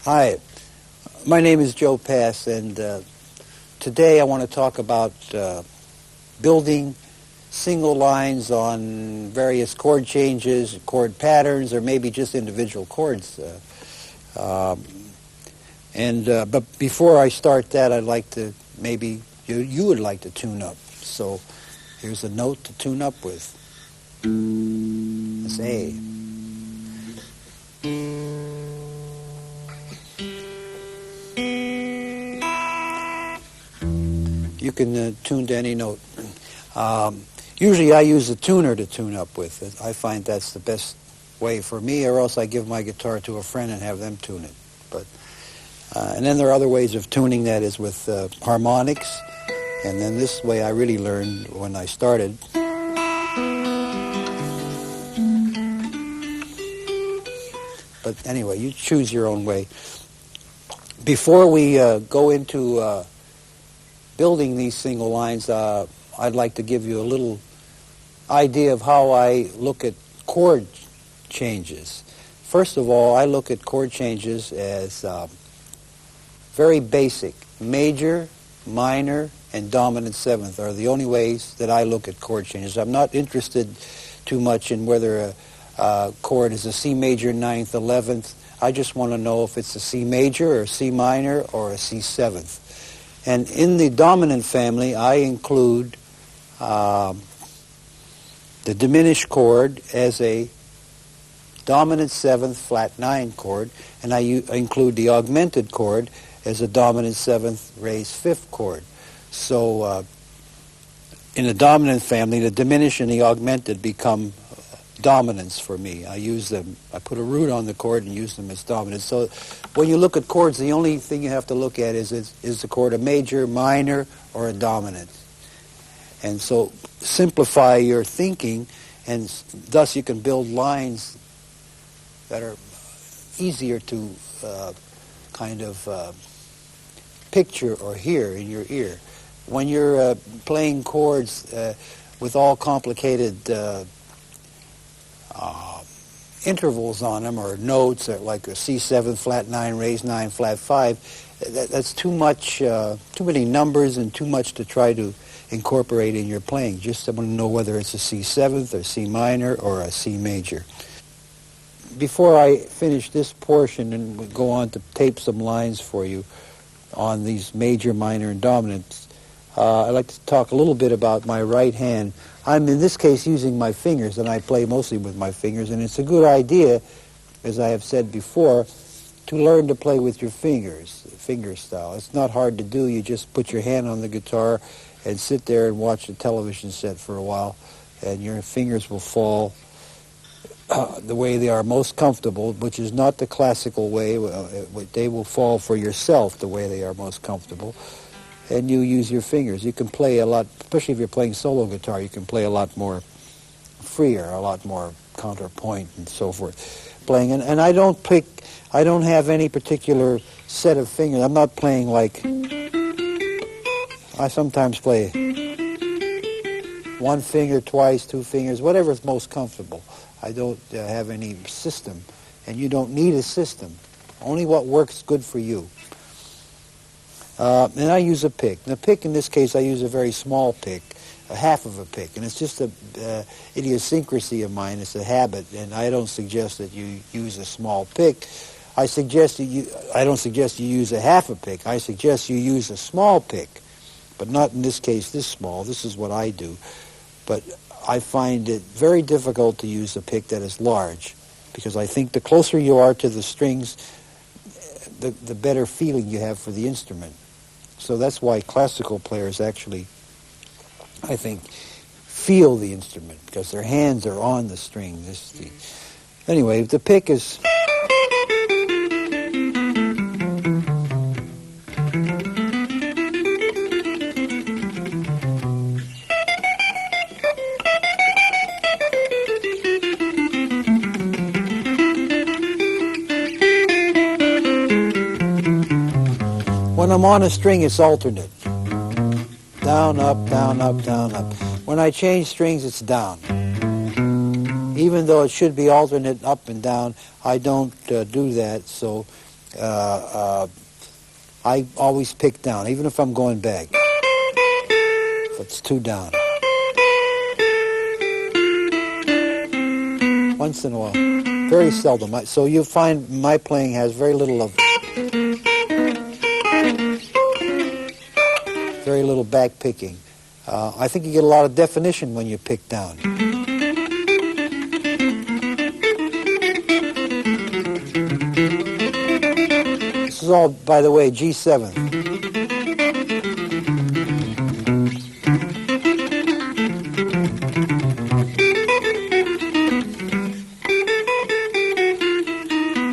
Hi, my name is Joe Pass, and today I want to talk about building single lines on various chord changes, chord patterns, or maybe just individual chords. But before I start that, I'd like to, maybe you would like to tune up. So here's a note to tune up with. It's A. You can tune to any note. Usually I use a tuner to tune up with. I find that's the best way for me, or else I give my guitar to a friend and have them tune it. And then there are other ways of tuning, that is with harmonics. And then this way I really learned when I started. But anyway, you choose your own way. Before we go into building these single lines, I'd like to give you a little idea of how I look at chord changes. First of all, I look at chord changes as very basic. Major, minor, and dominant seventh are the only ways that I look at chord changes. I'm not interested too much in whether a chord is a C major, 9th, 11th. I just want to know if it's a C major or C minor or a C 7th. And in the dominant family, I include the diminished chord as a dominant 7th flat 9 chord, and I include the augmented chord as a dominant 7th raised 5th chord. So in the dominant family, the diminished and the augmented become dominants for me. I use them. I put a root on the chord and use them as dominants. So when you look at chords, the only thing you have to look at is the chord a major, minor, or a dominant. And so simplify your thinking, and thus you can build lines that are easier to picture or hear in your ear. When you're playing chords with all complicated intervals on them, or notes, like a C7 flat 9 raised 9 flat 5, that's too much, too many numbers and too much to try to incorporate in your playing. Just want to know whether it's a C seventh or C minor or a C major. Before I finish this portion and we go on to tape some lines for you on these major, minor, and dominants, I'd like to talk a little bit about my right hand. I'm in this case using my fingers, and I play mostly with my fingers, and it's a good idea, as I have said before, to learn to play with your fingers, finger style. It's not hard to do. You just put your hand on the guitar and sit there and watch the television set for a while, and your fingers will fall the way they are most comfortable, which is not the classical way. They will fall for yourself the way they are most comfortable, and you use your fingers. You can play a lot, especially if you're playing solo guitar, you can play a lot more freer, a lot more counterpoint and so forth playing. And I don't have any particular set of fingers. I'm not playing like, I sometimes play one finger, twice, two fingers, whatever is most comfortable. I don't have any system, and you don't need a system. Only what works good for you. And I use a pick. And a pick, in this case, I use a very small pick, a half of a pick, and it's just a idiosyncrasy of mine. It's a habit, and I don't suggest that you use a small pick. I don't suggest you use a half a pick. I suggest you use a small pick, but not in this case this small. This is what I do. But I find it very difficult to use a pick that is large, because I think the closer you are to the strings, the better feeling you have for the instrument. So that's why classical players actually, I think, feel the instrument, because their hands are on the string. Anyway, the pick is... When I'm on a string, it's alternate. Down, up, down, up, down, up. When I change strings, it's down. Even though it should be alternate up and down, I don't do that, so I always pick down, even if I'm going back. If it's two down. Once in a while. Very seldom. So you'll find my playing has very little back picking. I think you get a lot of definition when you pick down. This is all, by the way, G7.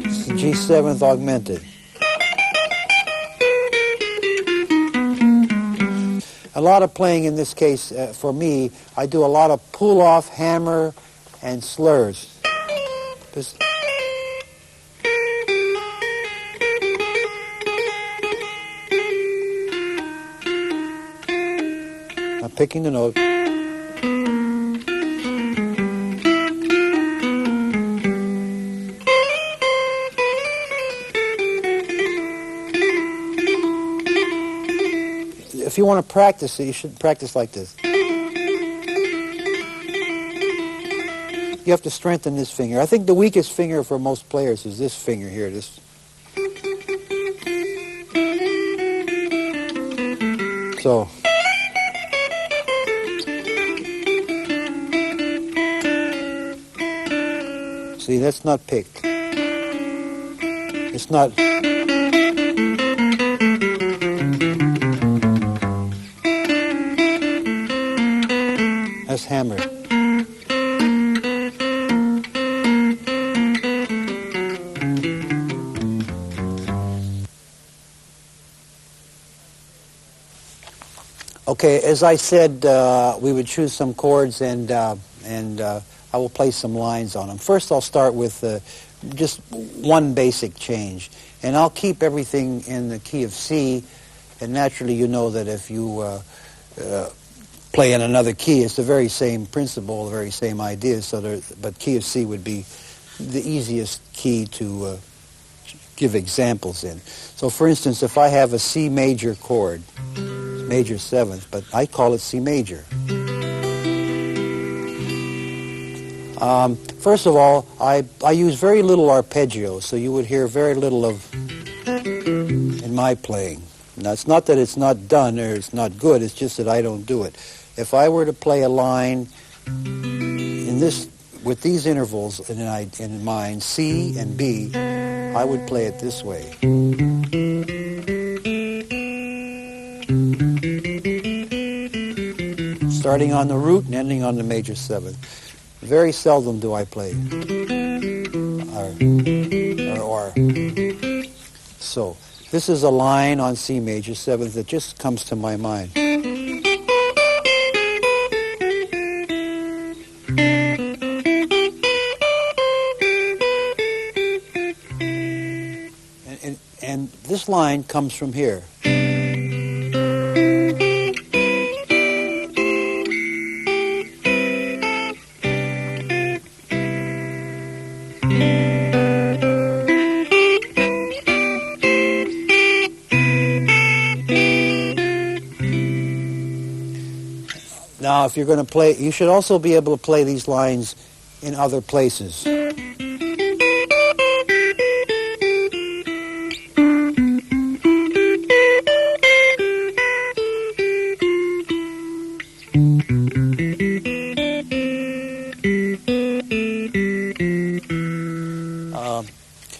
This is G7th augmented. A lot of playing in this case, for me, I do a lot of pull-off, hammer, and slurs. I'm picking the note. If you want to practice it, you should practice like this. You have to strengthen this finger. I think the weakest finger for most players is this finger here. So. See, that's not picked. It's not... That's hammered. Okay, as I said, we would choose some chords, and I will play some lines on them. First, I'll start with just one basic change, and I'll keep everything in the key of C. And naturally, you know that if you play in another key, it's the very same principle, the very same idea. But key of C would be the easiest key to give examples in. So, for instance, if I have a C major chord, major 7th, but I call it C major. First of all, I use very little arpeggio, so you would hear very little of in my playing. Now, it's not that it's not done or it's not good, it's just that I don't do it. If I were to play a line in this, with these intervals in mind, C and B, I would play it this way. Starting on the root and ending on the major 7th. Very seldom do I play or. So, this is a line on C major 7th that just comes to my mind. And this line comes from here. Now, if you're going to play, you should also be able to play these lines in other places.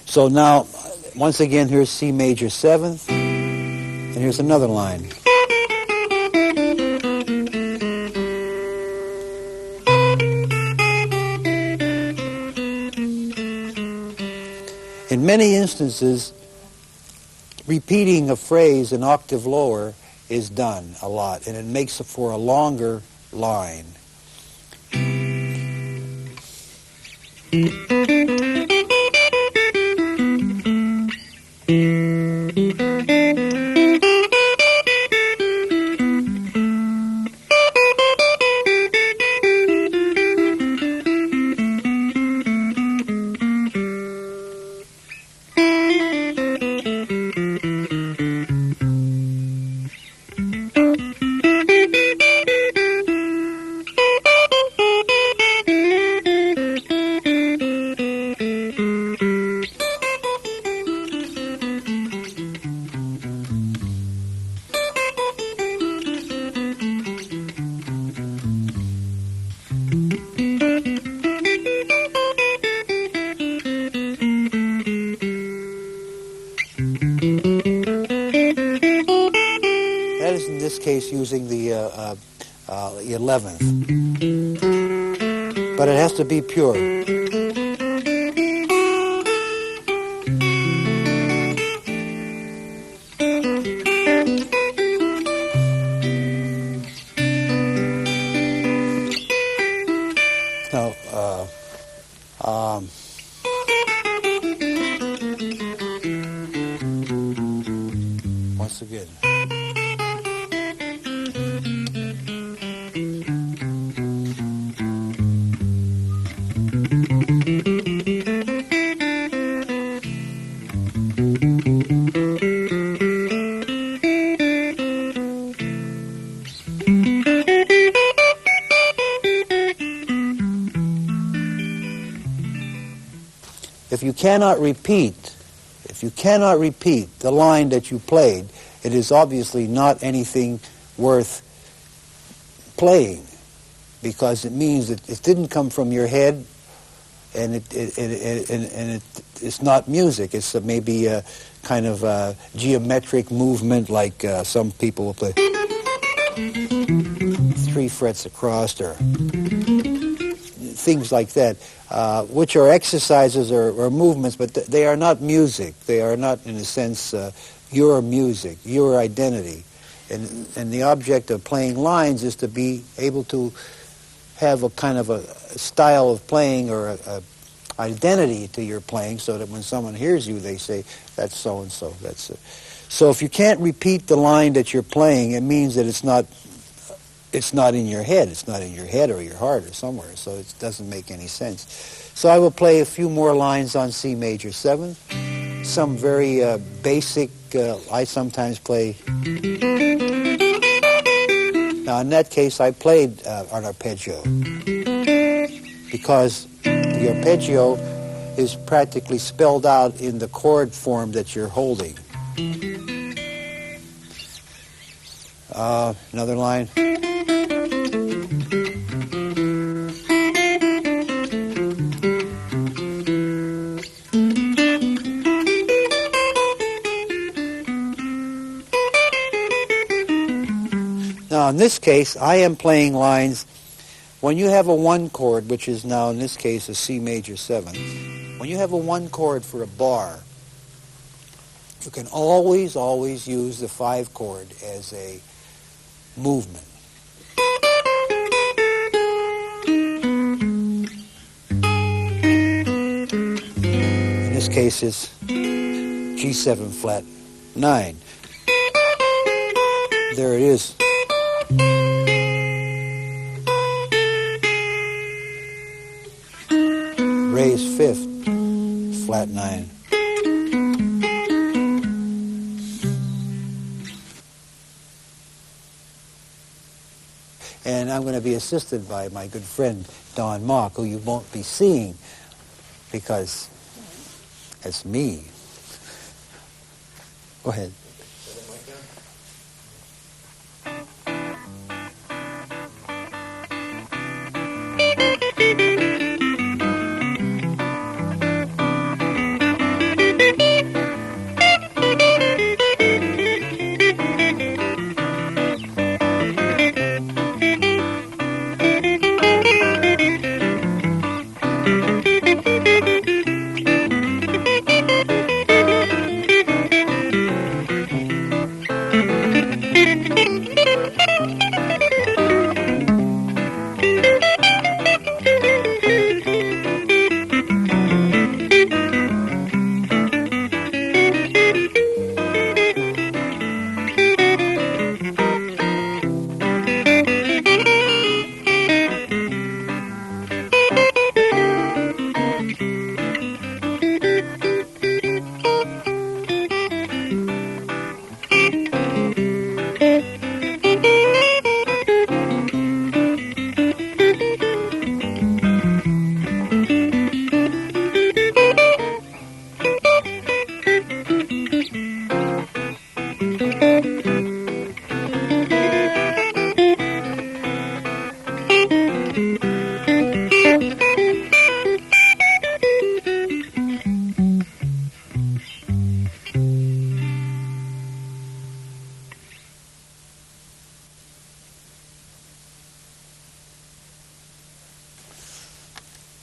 So now, once again, here's C major 7th, and here's another line. In many instances, repeating a phrase an octave lower is done a lot, and it makes it for a longer line. That is in this case using the 11th, but it has to be pure. Now, once again. If you cannot repeat the line that you played, it is obviously not anything worth playing, because it means that it didn't come from your head, and it's not music. It's maybe a kind of a geometric movement, like some people will play 3 frets across, or things like that, which are exercises or movements, but they are not music. They are not, in a sense, your music, your identity. And the object of playing lines is to be able to have a kind of a style of playing or a identity to your playing, so that when someone hears you, they say, that's so-and-so. That's it. So if you can't repeat the line that you're playing, it means that it's not in your head. It's not in your head or your heart or somewhere, so it doesn't make any sense. So I will play a few more lines on C major 7th. Some very basic, I sometimes play Now, in that case, I played an arpeggio because the arpeggio is practically spelled out in the chord form that you're holding. Another line. Now, in this case, I am playing lines. When you have a 1 chord, which is now in this case a C major 7, when you have a 1 chord for a bar, you can always use the 5 chord as a movement. In this case, it's G7 flat 9. There it is. Raised 5th, flat 9. And I'm going to be assisted by my good friend Don Mock, who you won't be seeing because it's me. Go ahead.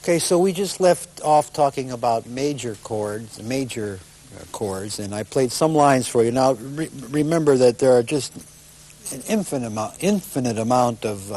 Okay, so we just left off talking about major chords, and I played some lines for you. Now, remember that there are just an infinite amount of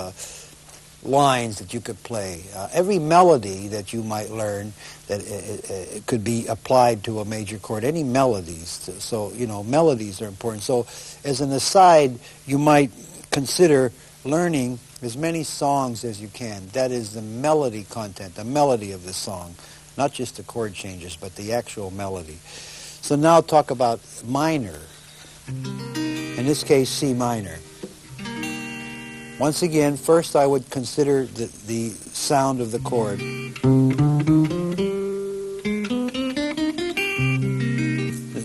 lines that you could play. Every melody that you might learn that it could be applied to a major chord. Any melodies. So, melodies are important. So, as an aside, you might consider learning as many songs as you can. That is the melody content, the melody of the song. Not just the chord changes, but the actual melody. So now talk about minor. In this case, C minor. Once again, first I would consider the sound of the chord.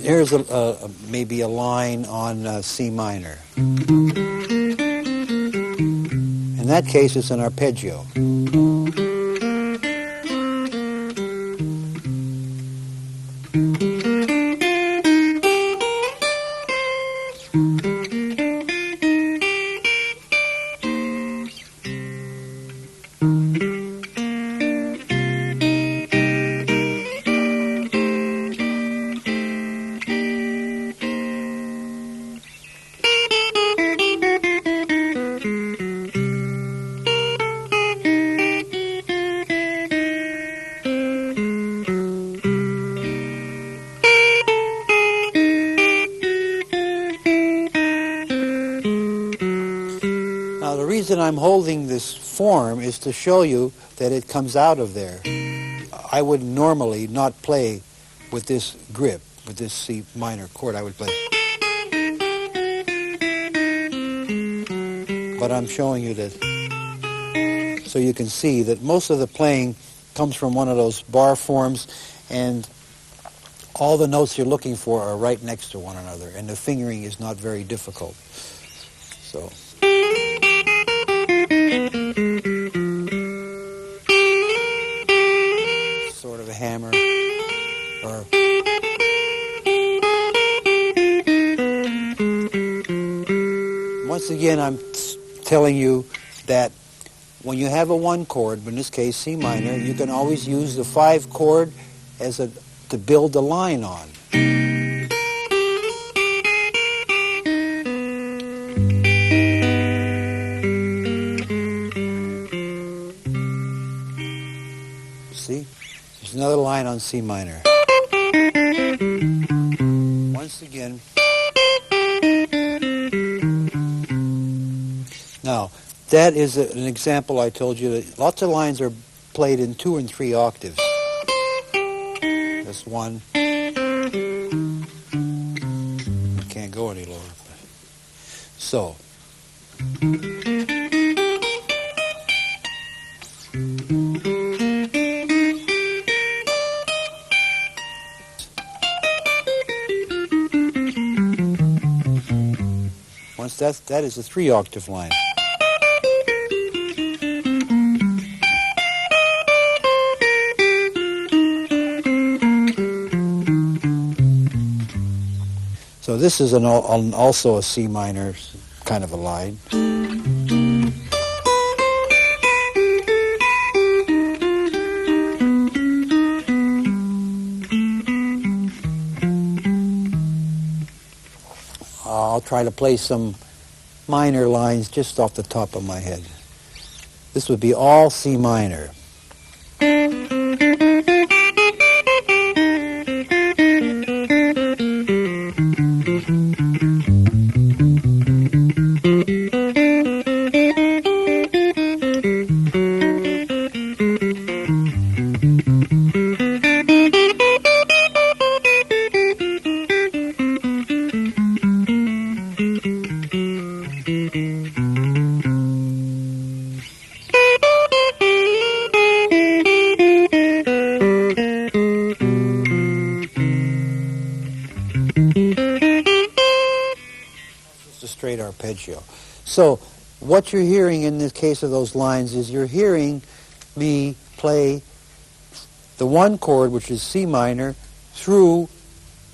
Here's maybe a line on C minor. In that case, it's an arpeggio. The reason I'm holding this form is to show you that it comes out of there. I would normally not play with this grip, with this C minor chord. I would play. but I'm showing you that so you can see that most of the playing comes from one of those bar forms, and all the notes you're looking for are right next to one another, and the fingering is not very difficult. So. Sort of a hammer, or once again, I'm telling you that when you have a one chord, in this case C minor, you can always use the 5 chord as to build the line on. See? There's another line on C minor. Once again. Now, that is an example I told you that lots of lines are played in 2 and 3 octaves. That's one. Can't go any lower. So. Once that is a 3 octave line. So this is also a C minor kind of a line. I'll try to play some minor lines just off the top of my head. This would be all C minor. Straight arpeggio. So what you're hearing in the case of those lines is you're hearing me play the 1 chord, which is C minor, through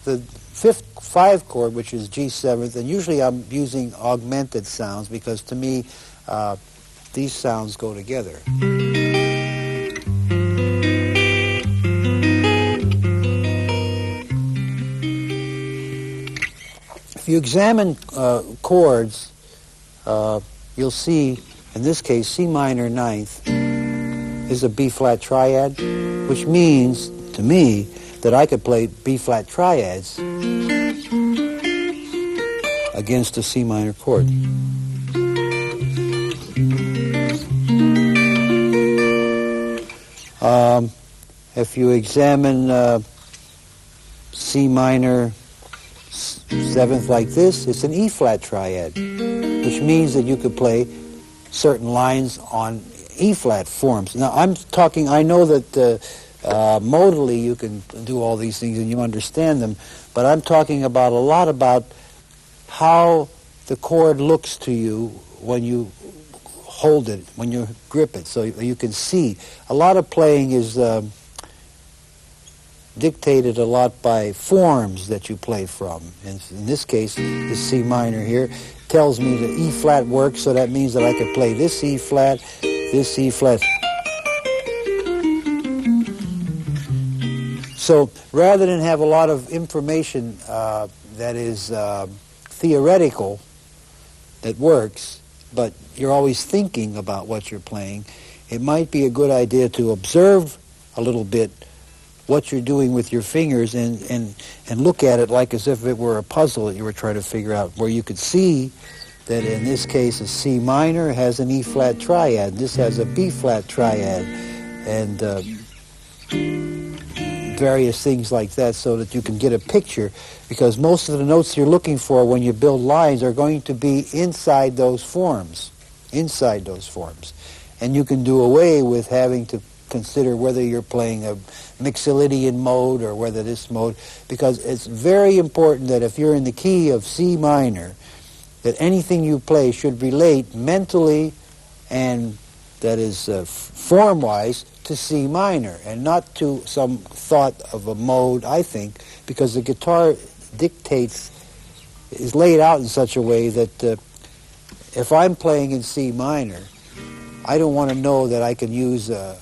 the 5 chord, which is G7th, and usually I'm using augmented sounds because to me these sounds go together. If you examine chords, you'll see, in this case, C minor 9th is a B-flat triad, which means, to me, that I could play B-flat triads against a C minor chord. If you examine C minor 7th like this, it's an E-flat triad, which means that you could play certain lines on E-flat forms. Now, I know that modally you can do all these things and you understand them, but I'm talking about a lot about how the chord looks to you when you hold it, when you grip it, so you can see. A lot of playing is dictated a lot by forms that you play from. And in this case, the C minor here tells me the E-flat works, so that means that I could play this E-flat, this E-flat. So rather than have a lot of information that is theoretical, that works, but you're always thinking about what you're playing, it might be a good idea to observe a little bit what you're doing with your fingers and look at it like as if it were a puzzle that you were trying to figure out, where you could see that in this case a C minor has an E-flat triad, this has a B-flat triad, and various things like that, so that you can get a picture, because most of the notes you're looking for when you build lines are going to be inside those forms. inside those forms. And you can do away with having to consider whether you're playing a Mixolydian mode or whether this mode, because it's very important that if you're in the key of C minor, that anything you play should relate mentally and, that is, form-wise, to C minor, and not to some thought of a mode, I think, because the guitar dictates, is laid out in such a way that if I'm playing in C minor, I don't want to know that I can use a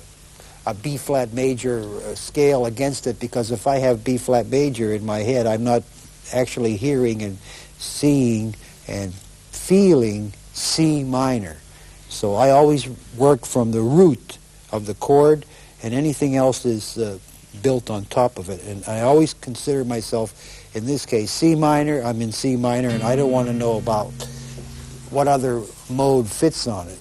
B-flat major scale against it, because if I have B-flat major in my head, I'm not actually hearing and seeing and feeling C minor. So I always work from the root of the chord, and anything else is built on top of it. And I always consider myself, in this case, C minor. I'm in C minor, and I don't want to know about what other mode fits on it.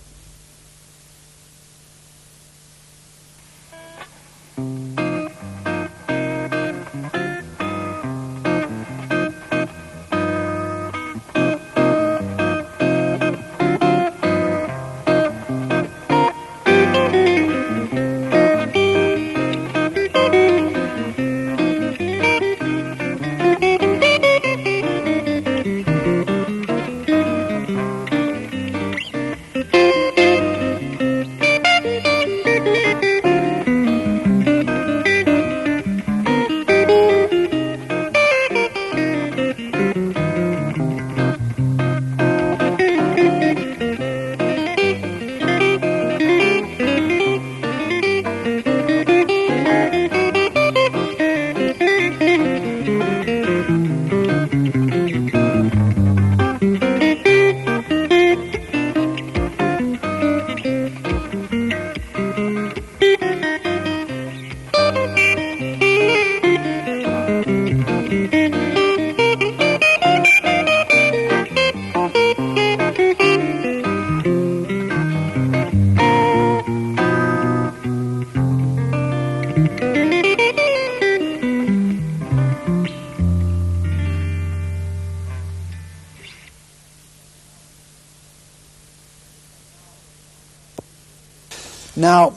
Now,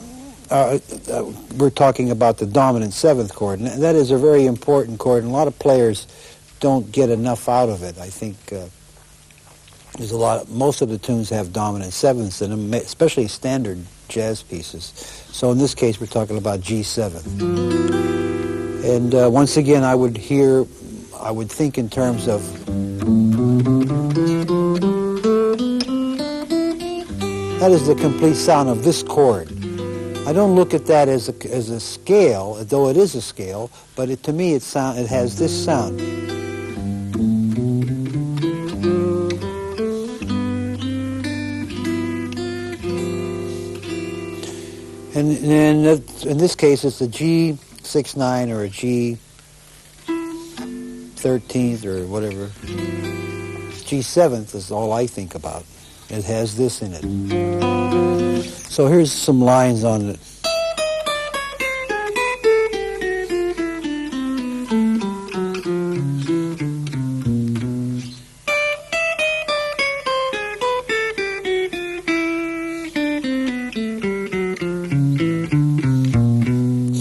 we're talking about the dominant seventh chord, and that is a very important chord, and a lot of players don't get enough out of it. I think there's most of the tunes have dominant sevenths in them, especially standard jazz pieces. So in this case, we're talking about G7. And once again, I would think in terms of that is the complete sound of this chord. I don't look at that as a scale, though it is a scale, but to me it has this sound. And in this case, it's a G6/9 or a G13th or whatever. G7th is all I think about. It has this in it. So here's some lines on it.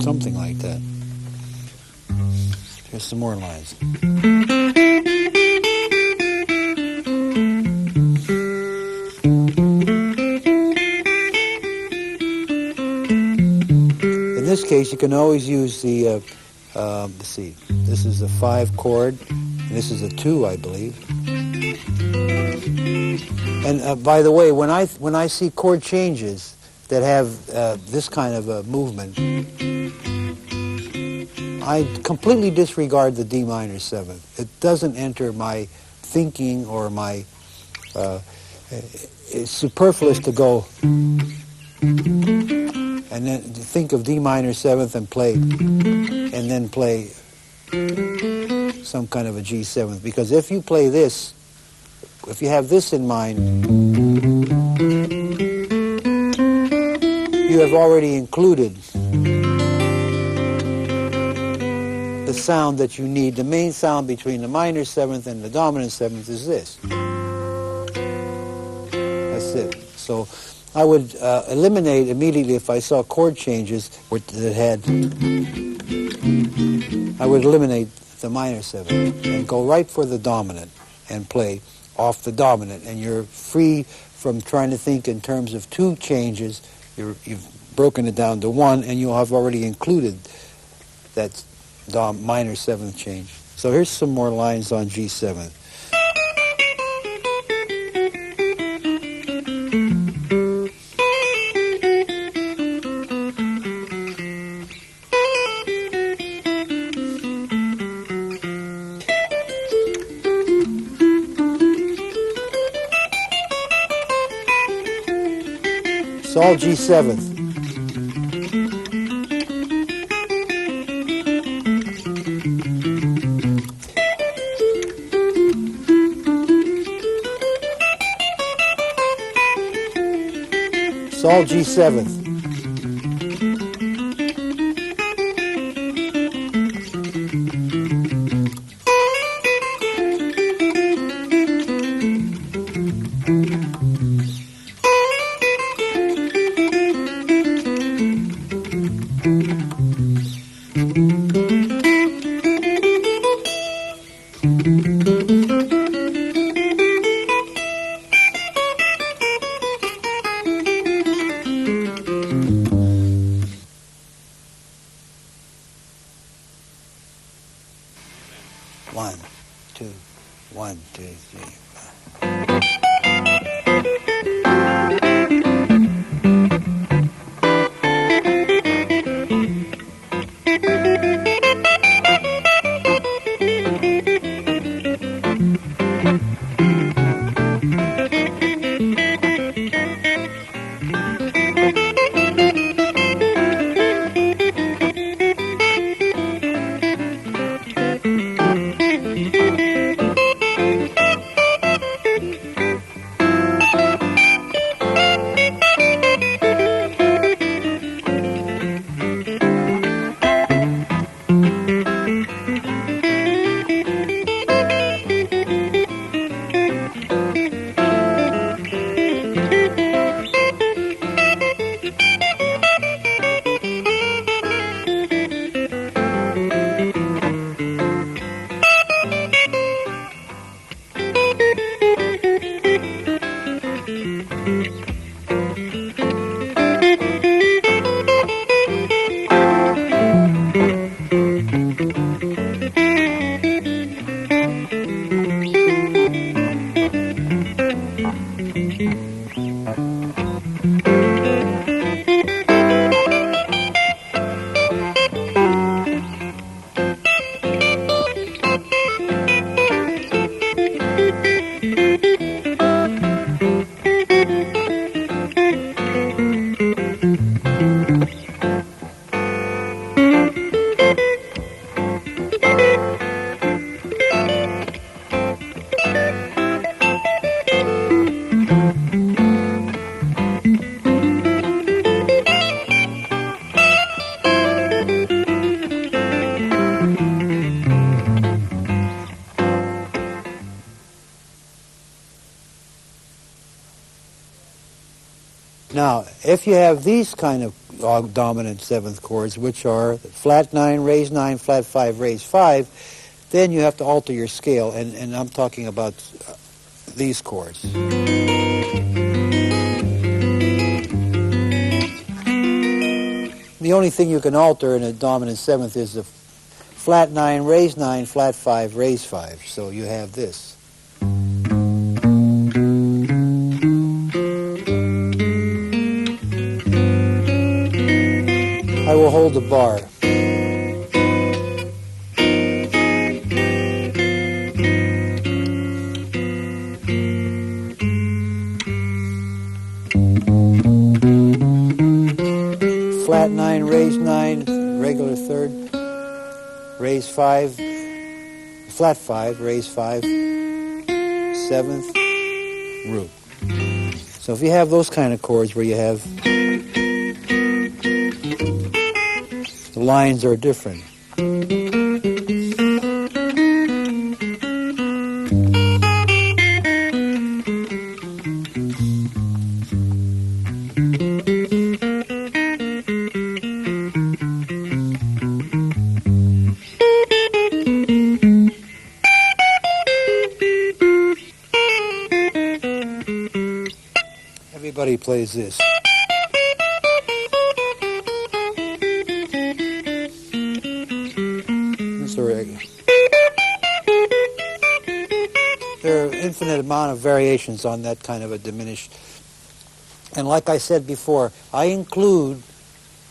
Something like that. Here's some more lines. In this case, you can always use the, let's see, this is a 5 chord, and this is a 2, I believe. And by the way, when I see chord changes that have this kind of a movement, I completely disregard the D minor 7th. It doesn't enter my thinking or my, it's superfluous to go and then think of D minor 7th and then play some kind of a G7th. Because if you play this, if you have this in mind, you have already included the sound that you need. The main sound between the minor 7th and the dominant 7th is this. That's it. So I would eliminate immediately if I saw chord changes that had, I would eliminate the minor 7 and go right for the dominant and play off the dominant. And you're free from trying to think in terms of 2 changes. You've broken it down to 1, and you'll have already included that minor 7th change. So here's some more lines on G7. It's all G7th. It's all G7th. One, two, 1, 2, 3. Now, if you have these kind of dominant 7th chords, which are flat 9, raise 9, flat 5, raise 5, then you have to alter your scale, and I'm talking about these chords. The only thing you can alter in a dominant 7th is the flat 9, raise 9, flat 5, raise 5. So you have this. I will hold the bar. Flat 9, raise 9, regular 3rd, raise 5, flat 5, raise 5, 7th, root. So if you have those kind of chords where you have the lines are different. Everybody plays this. There are infinite amount of variations on that kind of a diminished. And like I said before, I include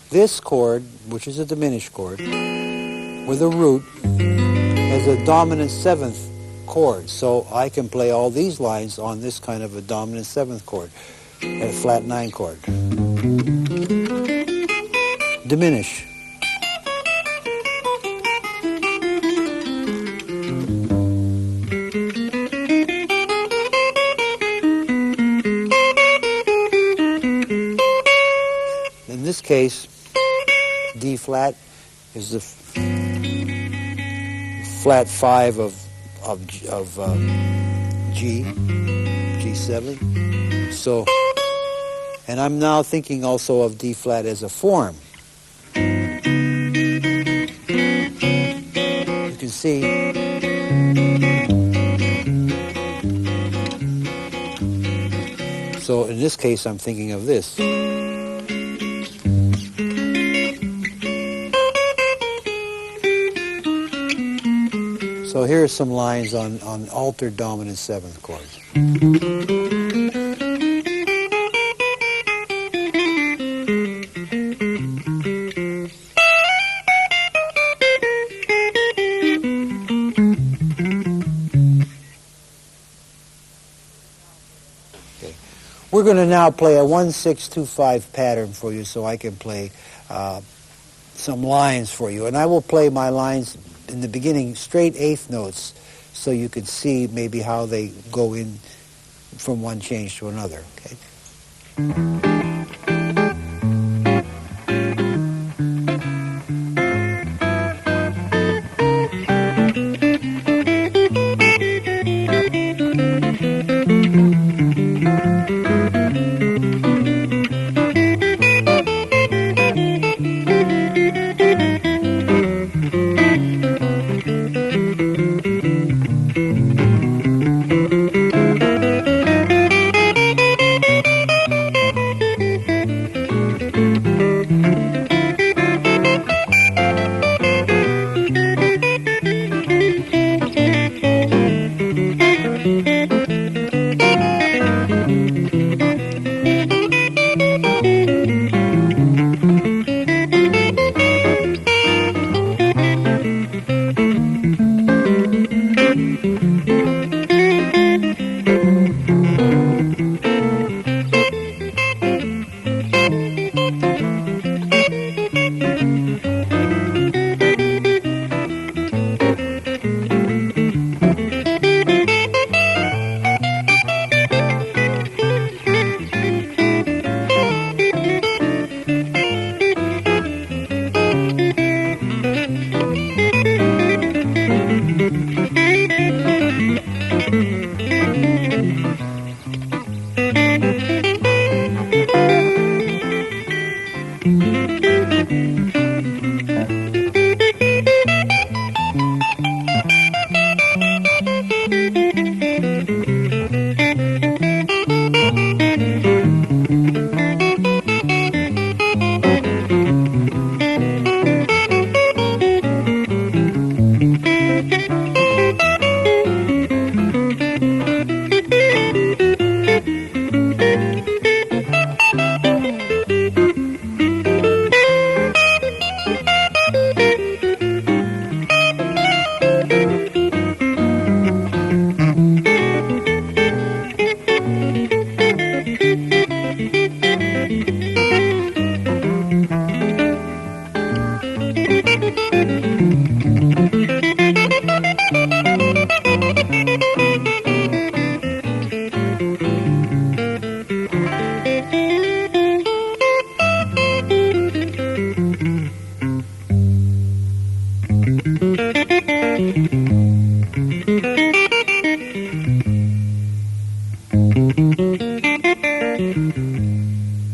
this chord, which is a diminished chord, with a root as a dominant seventh chord. So I can play all these lines on this kind of a dominant seventh chord, a flat 9 chord. Diminish. In this case, D flat is the flat 5 of G7. So, and I'm now thinking also of D flat as a form. You can see so in this case I'm thinking of this. So here are some lines on altered dominant seventh chords. Okay. We're going to now play a 1-6-2-5 pattern for you so I can play some lines for you. And I will play my lines in the beginning straight eighth notes so you can see maybe how they go in from one change to another. Okay.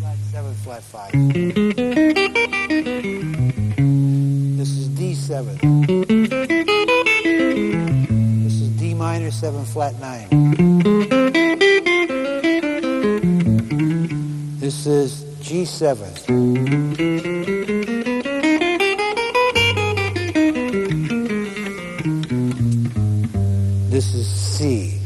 Flat 7, flat 5. This is D7. This is D minor 7, flat 9. This is G7. This is C.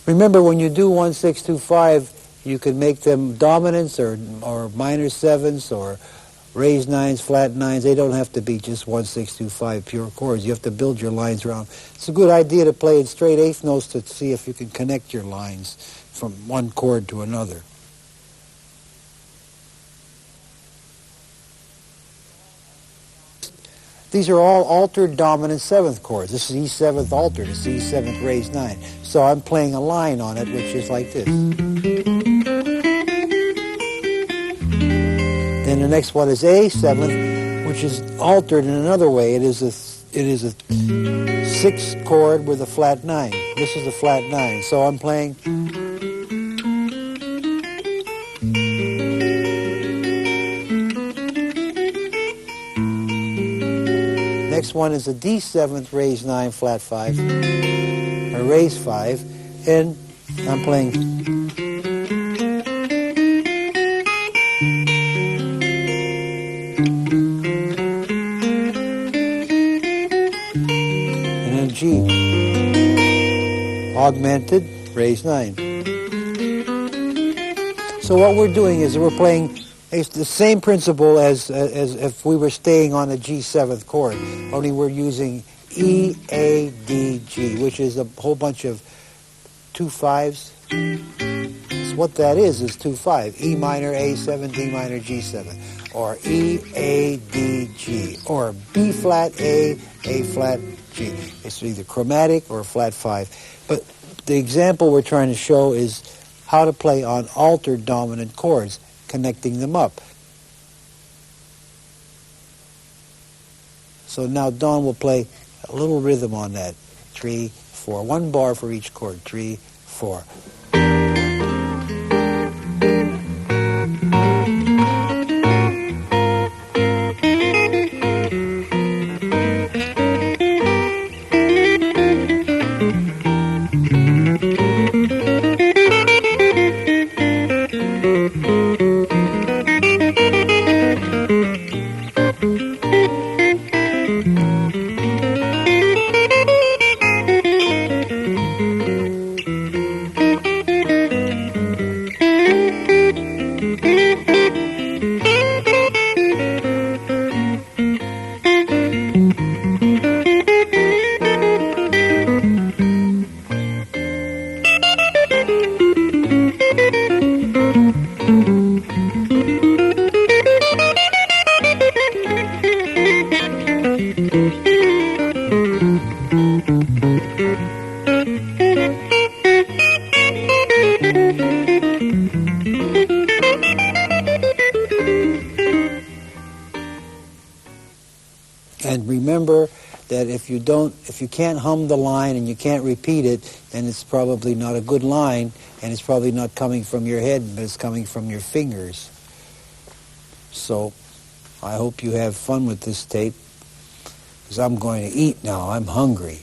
Remember, when you do 1, 6, 2, 5, you can make them dominants or minor sevenths or raised nines, flat nines. They don't have to be just 1, 6, 2, 5 pure chords. You have to build your lines around. It's a good idea to play in straight eighth notes to see if you can connect your lines from one chord to another. These are all altered dominant seventh chords. This is E7th altered. This is E7th raised 9. So I'm playing a line on it, which is like this. Then the next one is A7th, which is altered in another way. It is a 6th chord with a flat 9. This is a flat 9. So I'm playing. Next one is a D7th raised 9 flat 5, or raised 5, and I'm playing. And then G, augmented, raised 9. So what we're doing is we're playing. It's the same principle as if we were staying on a G7th chord, only we're using E, A, D, G, which is a whole bunch of 2 5s. So what that is 2 5. E minor, A7, D minor, G7. Or E, A, D, G. Or B flat, A flat, G. It's either chromatic or flat 5. But the example we're trying to show is how to play on altered dominant chords, connecting them up. So now Don will play a little rhythm on that. 3, 4. 1 bar for each chord. 3, 4. And remember that if you can't hum the line and you can't repeat it, then it's probably not a good line, and it's probably not coming from your head, but it's coming from your fingers. So I hope you have fun with this tape, because I'm going to eat now. I'm hungry.